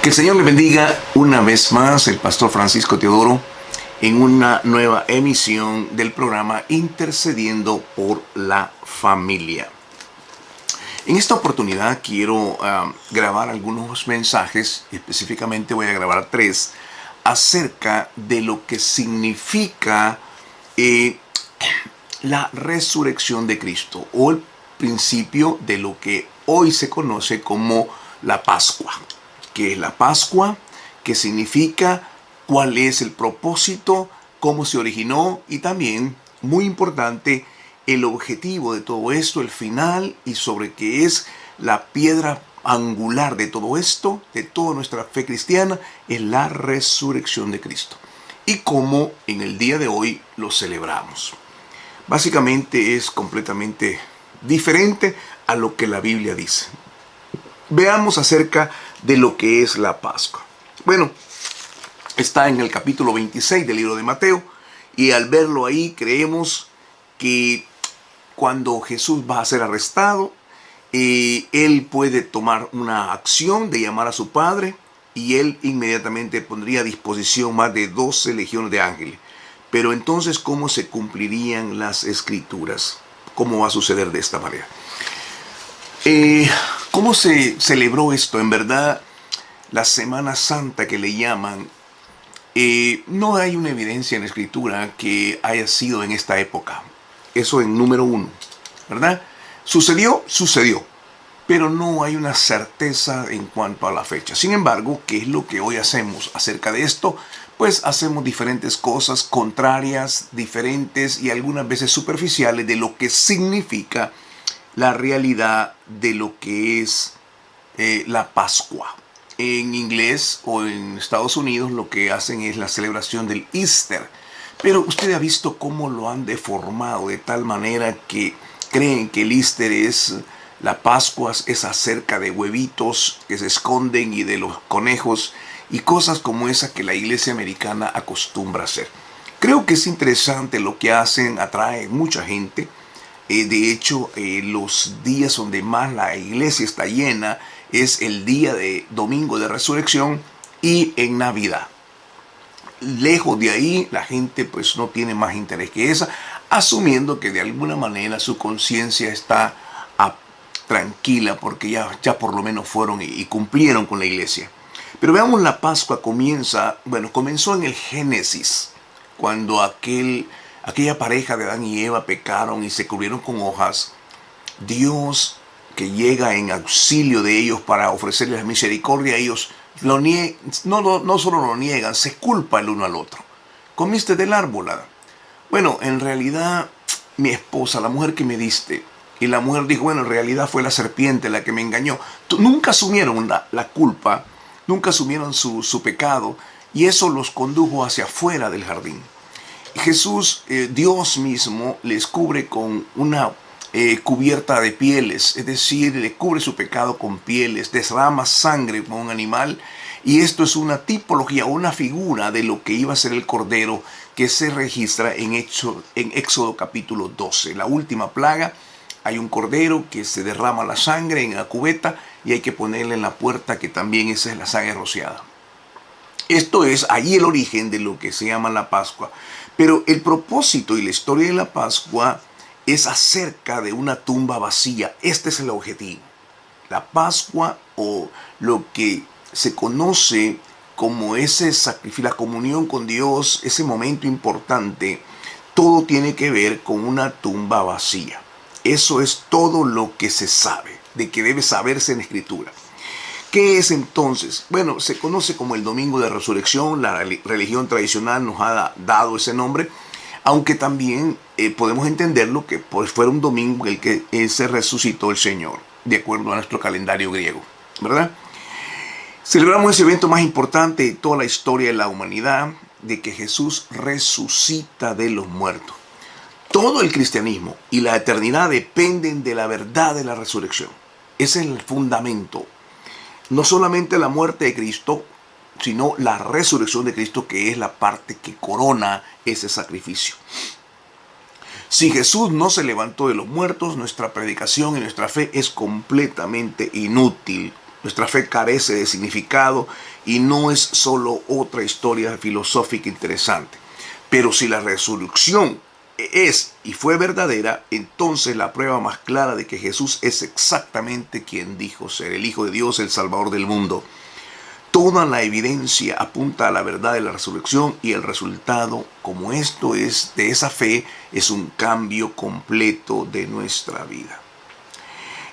Que el Señor le bendiga una vez más, el pastor Francisco Teodoro, en una nueva emisión del programa Intercediendo por la Familia. En esta oportunidad quiero grabar algunos mensajes, específicamente voy a grabar 3, acerca de lo que significa la resurrección de Cristo, o el principio de lo que hoy se conoce como la Pascua. ¿Qué es la Pascua? ¿Qué significa? ¿Cuál es el propósito? ¿Cómo se originó? Y también, muy importante, el objetivo de todo esto, el final, y sobre qué es la piedra angular de todo esto, de toda nuestra fe cristiana, es la resurrección de Cristo. Y cómo en el día de hoy lo celebramos. Básicamente es completamente diferente a lo que la Biblia dice. Veamos acerca de lo que es la Pascua. Bueno, está en el capítulo 26 del libro de Mateo, y al verlo ahí creemos que cuando Jesús va a ser arrestado, él puede tomar una acción de llamar a su Padre, y él inmediatamente pondría a disposición más de 12 legiones de ángeles. Pero entonces, ¿cómo se cumplirían las Escrituras? ¿Cómo va a suceder de esta manera? ¿Cómo se celebró esto? En verdad, la Semana Santa que le llaman, no hay una evidencia en la Escritura que haya sido en esta época. Eso en número 1, ¿verdad? Sucedió, pero no hay una certeza en cuanto a la fecha. Sin embargo, ¿qué es lo que hoy hacemos acerca de esto? Pues hacemos diferentes cosas contrarias, diferentes y algunas veces superficiales de lo que significa la realidad de lo que es la Pascua. En inglés o en Estados Unidos lo que hacen es la celebración del Easter. Pero usted ha visto cómo lo han deformado de tal manera que creen que el Easter es la Pascua, es acerca de huevitos que se esconden y de los conejos y cosas como esa que la iglesia americana acostumbra a hacer. Creo que es interesante lo que hacen, atrae mucha gente. De hecho, los días donde más la iglesia está llena es el día de Domingo de Resurrección y en Navidad. Lejos de ahí, la gente pues no tiene más interés que esa, asumiendo que de alguna manera su conciencia está tranquila porque ya por lo menos fueron y cumplieron con la iglesia. Pero veamos, la Pascua comenzó en el Génesis, cuando aquella pareja de Adán y Eva pecaron y se cubrieron con hojas. Dios, que llega en auxilio de ellos para ofrecerles misericordia, ellos no solo lo niegan, se culpa el uno al otro. ¿Comiste del árbol? Bueno, en realidad, mi esposa, la mujer que me diste, y la mujer dijo, bueno, en realidad fue la serpiente la que me engañó. Nunca asumieron la culpa, nunca asumieron su pecado, y eso los condujo hacia afuera del jardín. Jesús, Dios mismo, les cubre con una cubierta de pieles, es decir, le cubre su pecado con pieles, derrama sangre como un animal, y esto es una tipología, una figura de lo que iba a ser el Cordero que se registra en Éxodo capítulo 12, la última plaga. Hay un cordero que se derrama la sangre en la cubeta y hay que ponerle en la puerta, que también esa es la sangre rociada. Esto es allí el origen de lo que se llama la Pascua. Pero el propósito y la historia de la Pascua es acerca de una tumba vacía. Este es el objetivo. La Pascua, o lo que se conoce como ese sacrificio, la comunión con Dios, ese momento importante, todo tiene que ver con una tumba vacía. Eso es todo lo que se sabe, de que debe saberse en Escritura. ¿Qué es entonces? Bueno, se conoce como el Domingo de Resurrección. La religión tradicional nos ha dado ese nombre, aunque también podemos entenderlo que pues fuera un domingo en el que se resucitó el Señor, de acuerdo a nuestro calendario griego, ¿verdad? Celebramos ese evento más importante de toda la historia de la humanidad, de que Jesús resucita de los muertos. Todo el cristianismo y la eternidad dependen de la verdad de la resurrección. Ese es el fundamento. No solamente la muerte de Cristo, sino la resurrección de Cristo, que es la parte que corona ese sacrificio. Si Jesús no se levantó de los muertos, nuestra predicación y nuestra fe es completamente inútil. Nuestra fe carece de significado y no es solo otra historia filosófica interesante. Pero si la resurrección es y fue verdadera, entonces la prueba más clara de que Jesús es exactamente quien dijo ser, el Hijo de Dios, el Salvador del mundo. Toda la evidencia apunta a la verdad de la resurrección y el resultado, como esto es de esa fe, es un cambio completo de nuestra vida.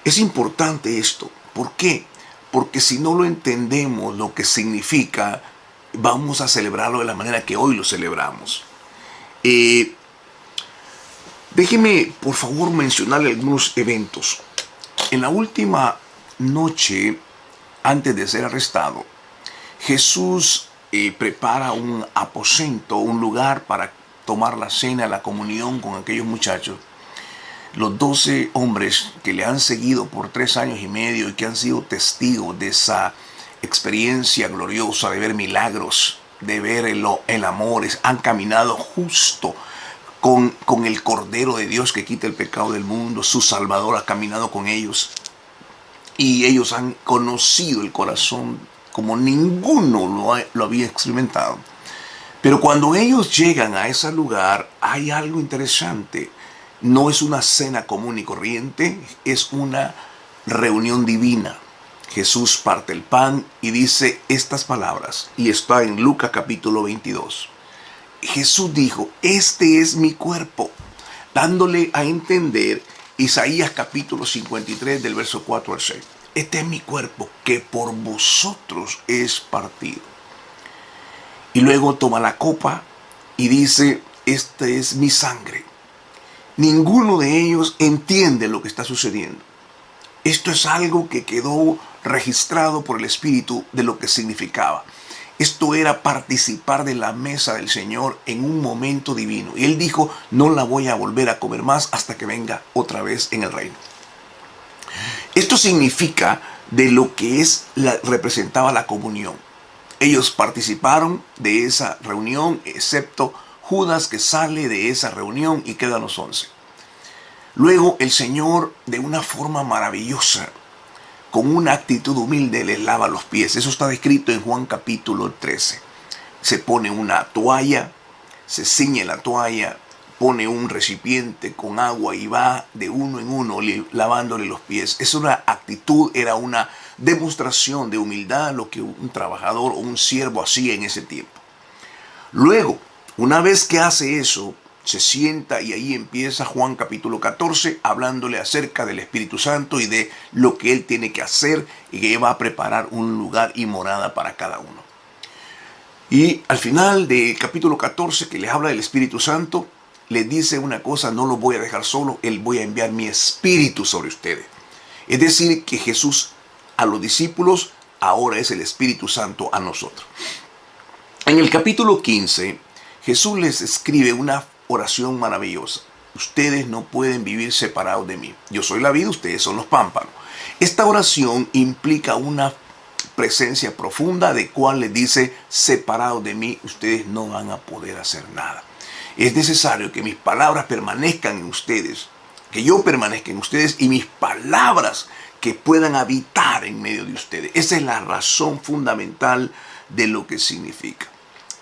Es importante esto. ¿Por qué? Porque si no lo entendemos lo que significa, vamos a celebrarlo de la manera que hoy lo celebramos. Déjeme, por favor, mencionarle algunos eventos. En la última noche, antes de ser arrestado, Jesús prepara un aposento, un lugar para tomar la cena, la comunión con aquellos muchachos. Los 12 hombres que le han seguido por 3 años y medio y que han sido testigos de esa experiencia gloriosa, de ver milagros, de ver el amor, han caminado justo con el Cordero de Dios que quita el pecado del mundo. Su Salvador ha caminado con ellos y ellos han conocido el corazón como ninguno lo había experimentado. Pero cuando ellos llegan a ese lugar, hay algo interesante. No es una cena común y corriente, es una reunión divina. Jesús parte el pan y dice estas palabras, y está en Lucas capítulo 22. Jesús dijo, este es mi cuerpo, dándole a entender Isaías capítulo 53 del verso 4 al 6. Este es mi cuerpo que por vosotros es partido. Y luego toma la copa y dice, esta es mi sangre. Ninguno de ellos entiende lo que está sucediendo. Esto es algo que quedó registrado por el Espíritu de lo que significaba. Esto era participar de la mesa del Señor en un momento divino. Y Él dijo, no la voy a volver a comer más hasta que venga otra vez en el reino. Esto significa de lo que representaba la comunión. Ellos participaron de esa reunión, excepto Judas, que sale de esa reunión y quedan los 11. Luego el Señor, de una forma maravillosa, con una actitud humilde, les lava los pies. Eso está descrito en Juan capítulo 13. Se pone una toalla, se ciñe la toalla, pone un recipiente con agua y va de uno en uno lavándole los pies. Es una actitud, era una demostración de humildad, lo que un trabajador o un siervo hacía en ese tiempo. Luego, una vez que hace eso, se sienta y ahí empieza Juan capítulo 14 hablándole acerca del Espíritu Santo y de lo que Él tiene que hacer y que va a preparar un lugar y morada para cada uno. Y al final del capítulo 14 que les habla del Espíritu Santo, les dice una cosa, no los voy a dejar solo, Él voy a enviar mi Espíritu sobre ustedes. Es decir, que Jesús a los discípulos ahora es el Espíritu Santo a nosotros. En el capítulo 15, Jesús les escribe una oración maravillosa. Ustedes no pueden vivir separados de mí. Yo soy la vid, ustedes son los pámpanos. Esta oración implica una presencia profunda de cual les dice, separados de mí, ustedes no van a poder hacer nada. Es necesario que mis palabras permanezcan en ustedes, que yo permanezca en ustedes y mis palabras que puedan habitar en medio de ustedes. Esa es la razón fundamental de lo que significa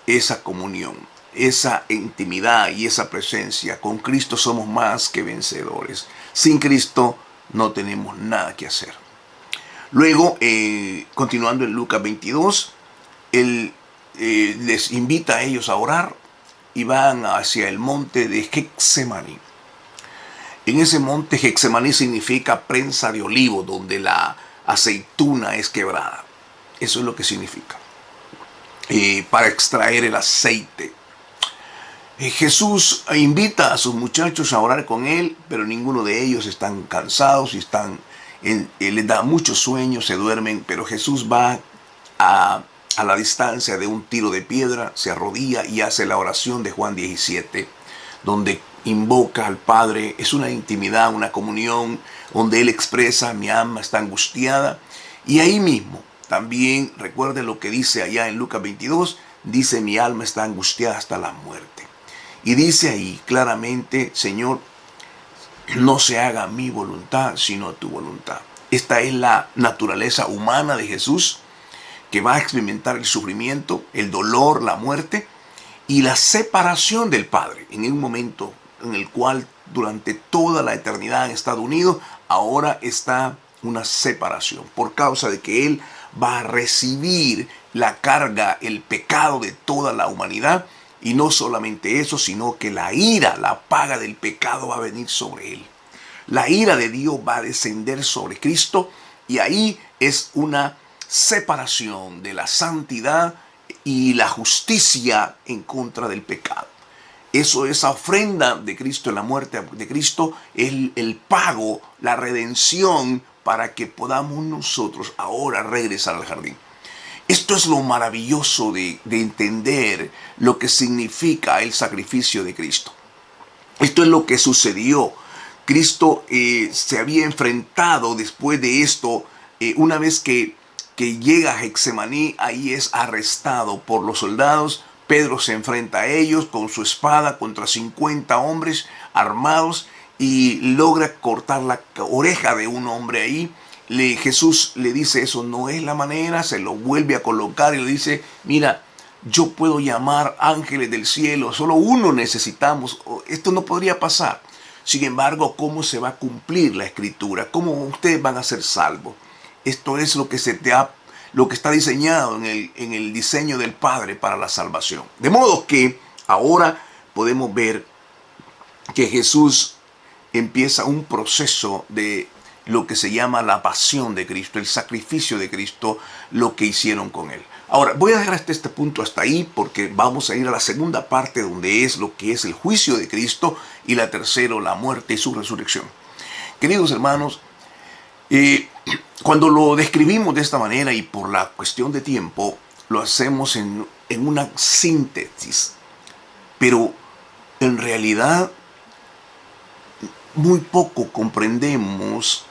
esa comunión, esa intimidad y esa presencia. Con Cristo somos más que vencedores. Sin Cristo no tenemos nada que hacer. Luego, continuando en Lucas 22, Él les invita a ellos a orar y van hacia el monte de Getsemaní. En ese monte, Getsemaní significa prensa de olivo, donde la aceituna es quebrada. Eso es lo que significa. Para extraer el aceite. Jesús invita a sus muchachos a orar con Él, pero ninguno de ellos están cansados y les da mucho sueño, se duermen, pero Jesús va a la distancia de un tiro de piedra, se arrodilla y hace la oración de Juan 17, donde invoca al Padre. Es una intimidad, una comunión, donde Él expresa, mi alma está angustiada. Y ahí mismo, también recuerden lo que dice allá en Lucas 22, dice, mi alma está angustiada hasta la muerte. Y dice ahí claramente, Señor, no se haga mi voluntad, sino tu voluntad. Esta es la naturaleza humana de Jesús, que va a experimentar el sufrimiento, el dolor, la muerte y la separación del Padre. En un momento en el cual durante toda la eternidad han estado unidos, ahora está una separación por causa de que Él va a recibir la carga, el pecado de toda la humanidad. Y no solamente eso, sino que la ira, la paga del pecado va a venir sobre Él. La ira de Dios va a descender sobre Cristo y ahí es una separación de la santidad y la justicia en contra del pecado. Eso, esa ofrenda de Cristo en la muerte de Cristo, es el pago, la redención para que podamos nosotros ahora regresar al jardín. Esto es lo maravilloso de entender lo que significa el sacrificio de Cristo. Esto es lo que sucedió. Cristo se había enfrentado después de esto, una vez que llega a Getsemaní, ahí es arrestado por los soldados. Pedro se enfrenta a ellos con su espada contra 50 hombres armados y logra cortar la oreja de un hombre ahí. Jesús le dice, eso no es la manera, se lo vuelve a colocar y le dice, mira, yo puedo llamar ángeles del cielo, solo uno necesitamos, esto no podría pasar. Sin embargo, ¿cómo se va a cumplir la escritura? ¿Cómo ustedes van a ser salvos? Esto es lo que lo que está diseñado en el diseño del Padre para la salvación. De modo que ahora podemos ver que Jesús empieza un proceso de lo que se llama la pasión de Cristo, el sacrificio de Cristo, lo que hicieron con Él. Ahora, voy a dejar hasta este punto hasta ahí porque vamos a ir a la segunda parte donde es lo que es el juicio de Cristo y la tercera, la muerte y su resurrección. Queridos hermanos, cuando lo describimos de esta manera y por la cuestión de tiempo, lo hacemos en una síntesis, pero en realidad muy poco comprendemos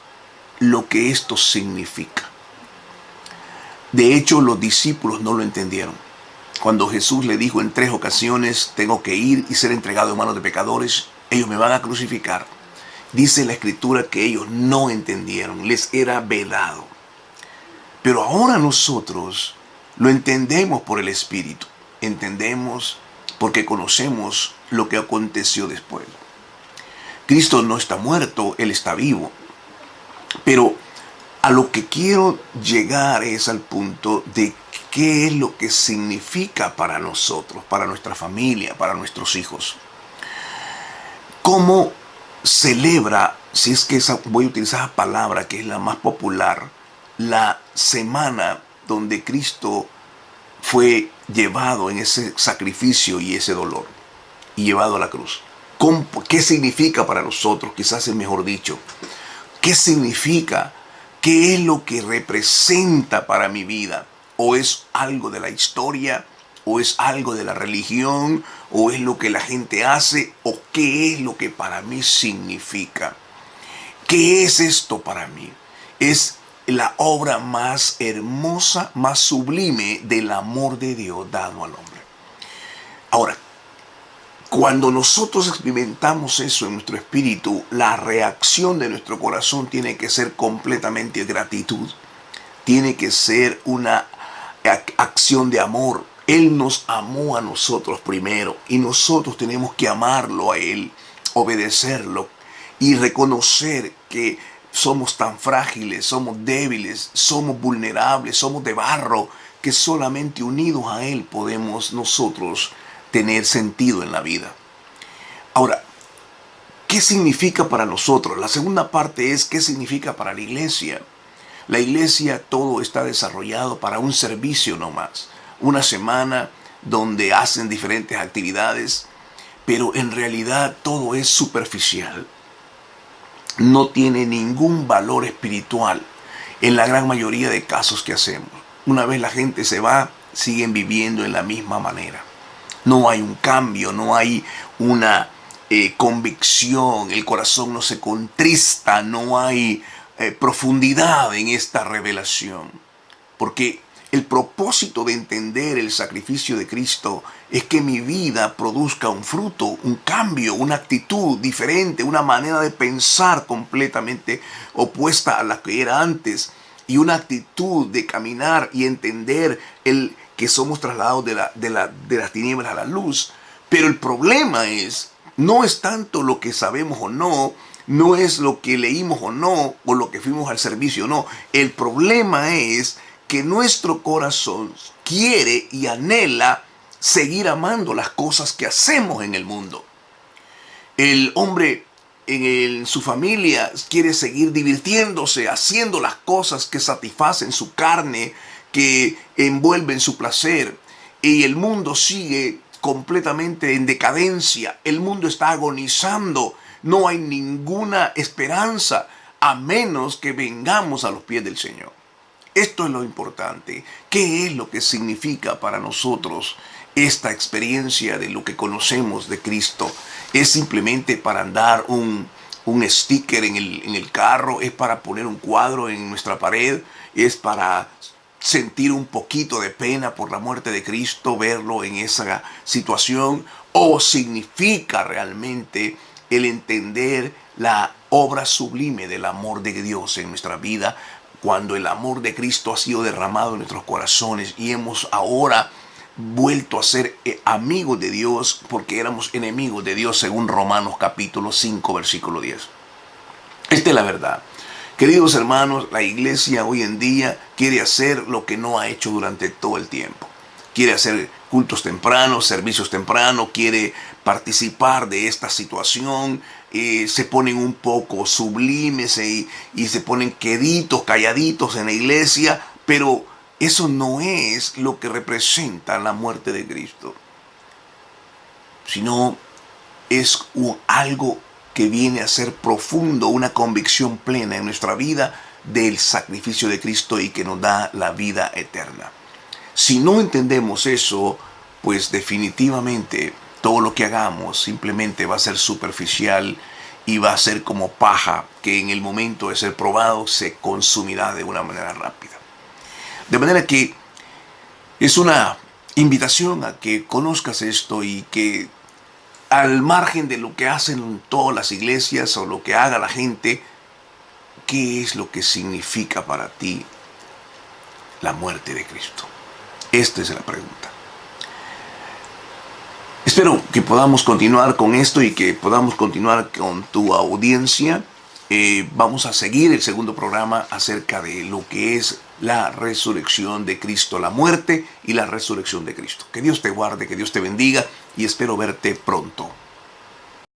lo que esto significa. De hecho, los discípulos no lo entendieron. Cuando Jesús le dijo en 3 ocasiones, tengo que ir y ser entregado en manos de pecadores, ellos me van a crucificar. Dice la Escritura que ellos no entendieron, les era vedado. Pero ahora nosotros lo entendemos por el Espíritu. Entendemos porque conocemos lo que aconteció después. Cristo no está muerto, Él está vivo. Pero a lo que quiero llegar es al punto de qué es lo que significa para nosotros, para nuestra familia, para nuestros hijos. ¿Cómo celebra, si es que voy a utilizar esa palabra que es la más popular, la semana donde Cristo fue llevado en ese sacrificio y ese dolor y llevado a la cruz? ¿Qué significa para nosotros? Quizás es mejor dicho. ¿Qué significa? ¿Qué es lo que representa para mi vida? ¿O es algo de la historia? ¿O es algo de la religión? ¿O es lo que la gente hace? ¿O qué es lo que para mí significa? ¿Qué es esto para mí? Es la obra más hermosa, más sublime del amor de Dios dado al hombre. Ahora, cuando nosotros experimentamos eso en nuestro espíritu, la reacción de nuestro corazón tiene que ser completamente gratitud. Tiene que ser una acción de amor. Él nos amó a nosotros primero y nosotros tenemos que amarlo a Él, obedecerlo y reconocer que somos tan frágiles, somos débiles, somos vulnerables, somos de barro, que solamente unidos a Él podemos nosotros tener sentido en la vida. Ahora, ¿qué significa para nosotros? La segunda parte es ¿qué significa para la iglesia? La iglesia, todo está desarrollado para un servicio nomás. Una semana donde hacen diferentes actividades, pero en realidad todo es superficial. No tiene ningún valor espiritual en la gran mayoría de casos que hacemos. Una vez la gente se va, siguen viviendo en la misma manera. No hay un cambio, no hay una convicción, el corazón no se contrista, no hay profundidad en esta revelación. Porque El propósito de entender el sacrificio de Cristo es que mi vida produzca un fruto, un cambio, una actitud diferente, una manera de pensar completamente opuesta a la que era antes y una actitud de caminar y entender el que somos trasladados de las tinieblas a la luz. Pero el problema no es tanto lo que sabemos o no, no es lo que leímos o no, o lo que fuimos al servicio o no. El problema es que nuestro corazón quiere y anhela seguir amando las cosas que hacemos en el mundo. El hombre en su familia quiere seguir divirtiéndose, haciendo las cosas que satisfacen su carne, que envuelven su placer. Y el mundo sigue completamente en decadencia. El mundo está agonizando. No hay ninguna esperanza a menos que vengamos a los pies del Señor. Esto es lo importante. ¿Qué es lo que significa para nosotros esta experiencia de lo que conocemos de Cristo? ¿Es simplemente para andar un sticker en el carro? ¿Es para poner un cuadro en nuestra pared? ¿Es para sentir un poquito de pena por la muerte de Cristo, verlo en esa situación? ¿O significa realmente el entender la obra sublime del amor de Dios en nuestra vida, cuando el amor de Cristo ha sido derramado en nuestros corazones y hemos ahora vuelto a ser amigos de Dios porque éramos enemigos de Dios, según Romanos capítulo 5, versículo 10? Esta es la verdad. Queridos hermanos, la iglesia hoy en día quiere hacer lo que no ha hecho durante todo el tiempo. Quiere hacer cultos tempranos, servicios tempranos, quiere participar de esta situación, se ponen un poco sublimes y se ponen queditos, calladitos en la iglesia, pero eso no es lo que representa la muerte de Cristo, sino es algo que viene a ser profundo, una convicción plena en nuestra vida del sacrificio de Cristo y que nos da la vida eterna. Si no entendemos eso, pues definitivamente todo lo que hagamos simplemente va a ser superficial y va a ser como paja que en el momento de ser probado se consumirá de una manera rápida. De manera que es una invitación a que conozcas esto y que al margen de lo que hacen todas las iglesias o lo que haga la gente, ¿qué es lo que significa para ti la muerte de Cristo? Esta es la pregunta. Espero que podamos continuar con esto y que podamos continuar con tu audiencia. Vamos a seguir el segundo programa acerca de lo que es la resurrección de Cristo, la muerte y la resurrección de Cristo. Que Dios te guarde, que Dios te bendiga y espero verte pronto.